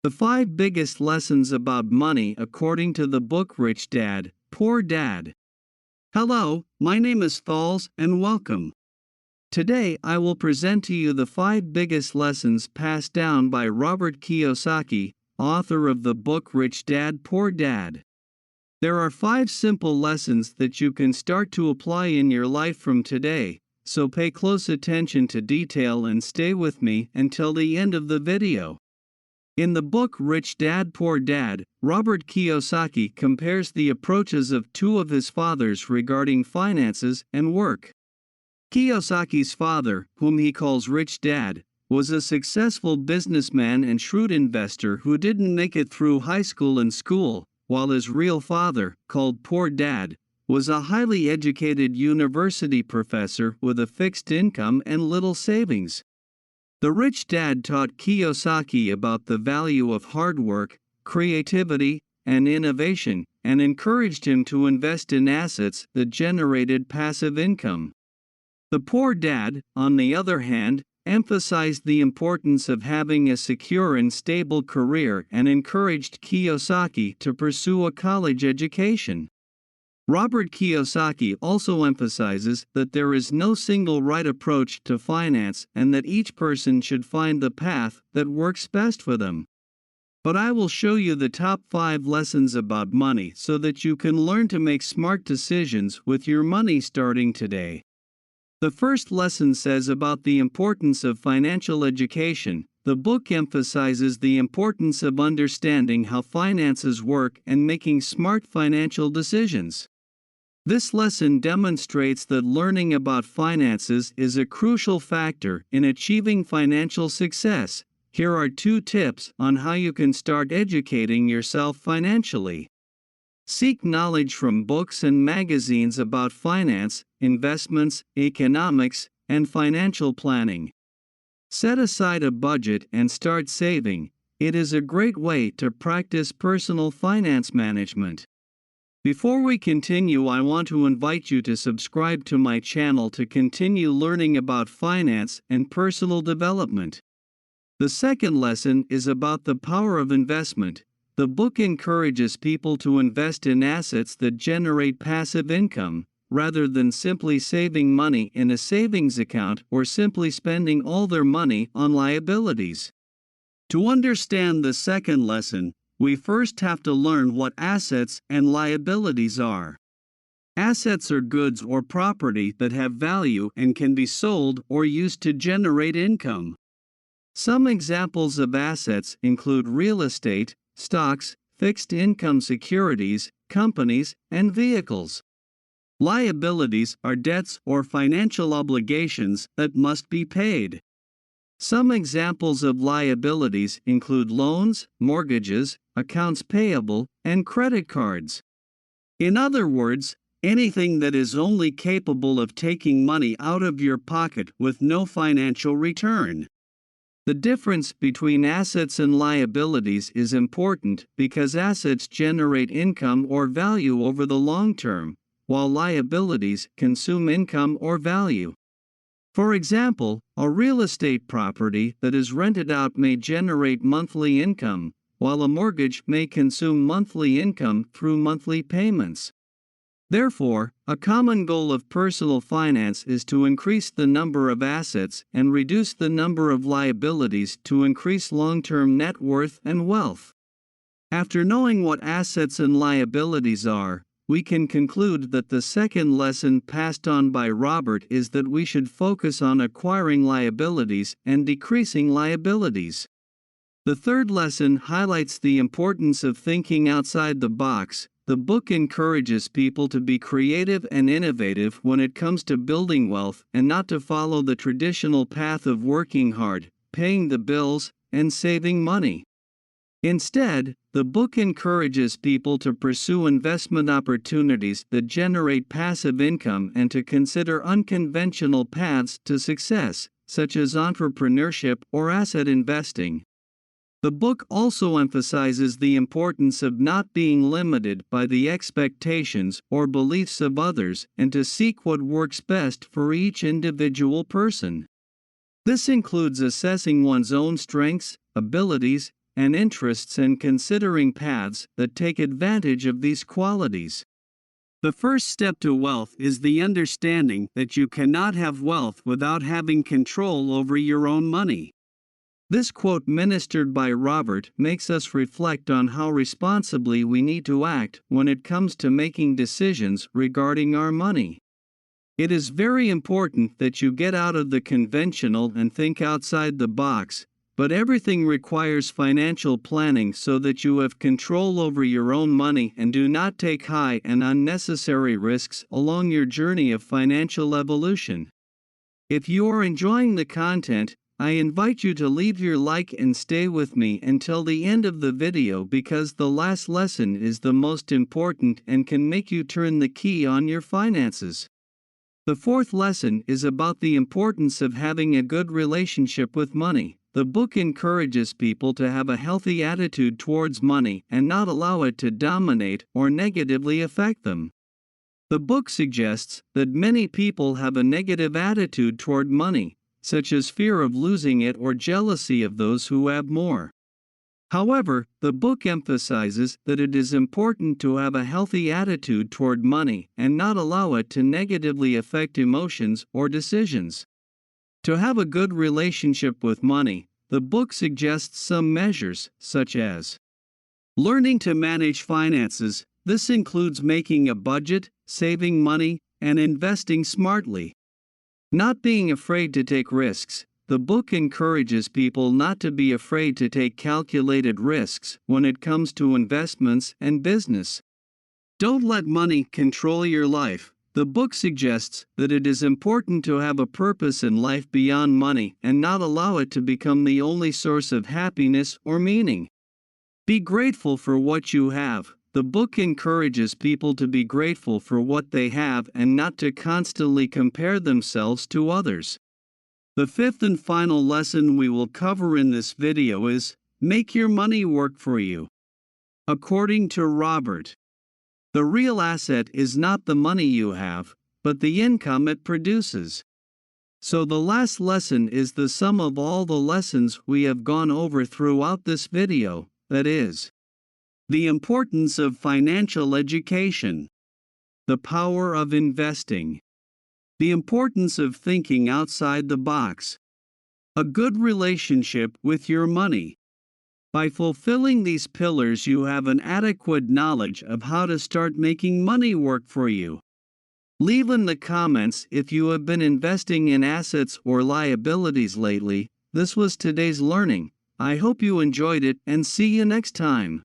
The 5 biggest lessons about money according to the book Rich Dad, Poor Dad. Hello, my name is Thalls and welcome. Today I will present to you the 5 biggest lessons passed down by Robert Kiyosaki, author of the book Rich Dad, Poor Dad. There are 5 simple lessons that you can start to apply in your life from today, so pay close attention to detail and stay with me until the end of the video. In the book Rich Dad, Poor Dad, Robert Kiyosaki compares the approaches of 2 of his fathers regarding finances and work. Kiyosaki's father, whom he calls Rich Dad, was a successful businessman and shrewd investor who didn't make it through high school and school, while his real father, called Poor Dad, was a highly educated university professor with a fixed income and little savings. The rich dad taught Kiyosaki about the value of hard work, creativity, and innovation, and encouraged him to invest in assets that generated passive income. The poor dad, on the other hand, emphasized the importance of having a secure and stable career and encouraged Kiyosaki to pursue a college education. Robert Kiyosaki also emphasizes that there is no single right approach to finance and that each person should find the path that works best for them. But I will show you the top 5 lessons about money so that you can learn to make smart decisions with your money starting today. The first lesson says about the importance of financial education. The book emphasizes the importance of understanding how finances work and making smart financial decisions. This lesson demonstrates that learning about finances is a crucial factor in achieving financial success. Here are 2 tips on how you can start educating yourself financially. Seek knowledge from books and magazines about finance, investments, economics, and financial planning. Set aside a budget and start saving. It is a great way to practice personal finance management. Before we continue, I want to invite you to subscribe to my channel to continue learning about finance and personal development. The second lesson is about the power of investment. The book encourages people to invest in assets that generate passive income, rather than simply saving money in a savings account or simply spending all their money on liabilities. To understand the second lesson, we first have to learn what assets and liabilities are. Assets are goods or property that have value and can be sold or used to generate income. Some examples of assets include real estate, stocks, fixed income securities, companies, and vehicles. Liabilities are debts or financial obligations that must be paid. Some examples of liabilities include loans, mortgages, accounts payable, and credit cards. In other words, anything that is only capable of taking money out of your pocket with no financial return. The difference between assets and liabilities is important because assets generate income or value over the long term, while liabilities consume income or value. For example, a real estate property that is rented out may generate monthly income, while a mortgage may consume monthly income through monthly payments. Therefore, a common goal of personal finance is to increase the number of assets and reduce the number of liabilities to increase long-term net worth and wealth. After knowing what assets and liabilities are, we can conclude that the second lesson passed on by Robert is that we should focus on acquiring liabilities and decreasing liabilities. The third lesson highlights the importance of thinking outside the box. The book encourages people to be creative and innovative when it comes to building wealth and not to follow the traditional path of working hard, paying the bills, and saving money. Instead, the book encourages people to pursue investment opportunities that generate passive income and to consider unconventional paths to success, such as entrepreneurship or asset investing. The book also emphasizes the importance of not being limited by the expectations or beliefs of others and to seek what works best for each individual person. This includes assessing one's own strengths, abilities, and interests and considering paths that take advantage of these qualities. The first step to wealth is the understanding that you cannot have wealth without having control over your own money. This quote, ministered by Robert, makes us reflect on how responsibly we need to act when it comes to making decisions regarding our money. It is very important that you get out of the conventional and think outside the box, but everything requires financial planning so that you have control over your own money and do not take high and unnecessary risks along your journey of financial evolution. If you are enjoying the content, I invite you to leave your like and stay with me until the end of the video because the last lesson is the most important and can make you turn the key on your finances. The fourth lesson is about the importance of having a good relationship with money. The book encourages people to have a healthy attitude towards money and not allow it to dominate or negatively affect them. The book suggests that many people have a negative attitude toward money, such as fear of losing it or jealousy of those who have more. However, the book emphasizes that it is important to have a healthy attitude toward money and not allow it to negatively affect emotions or decisions. To have a good relationship with money, the book suggests some measures, such as learning to manage finances. This includes making a budget, saving money, and investing smartly. Not being afraid to take risks. The book encourages people not to be afraid to take calculated risks when it comes to investments and business. Don't let money control your life. The book suggests that it is important to have a purpose in life beyond money and not allow it to become the only source of happiness or meaning. Be grateful for what you have. The book encourages people to be grateful for what they have and not to constantly compare themselves to others. The fifth and final lesson we will cover in this video is, make your money work for you. According to Robert, the real asset is not the money you have, but the income it produces. So the last lesson is the sum of all the lessons we have gone over throughout this video, that is, the importance of financial education, the power of investing, the importance of thinking outside the box, a good relationship with your money. By fulfilling these pillars, you have an adequate knowledge of how to start making money work for you. Leave in the comments if you have been investing in assets or liabilities lately. This was today's learning. I hope you enjoyed it and see you next time.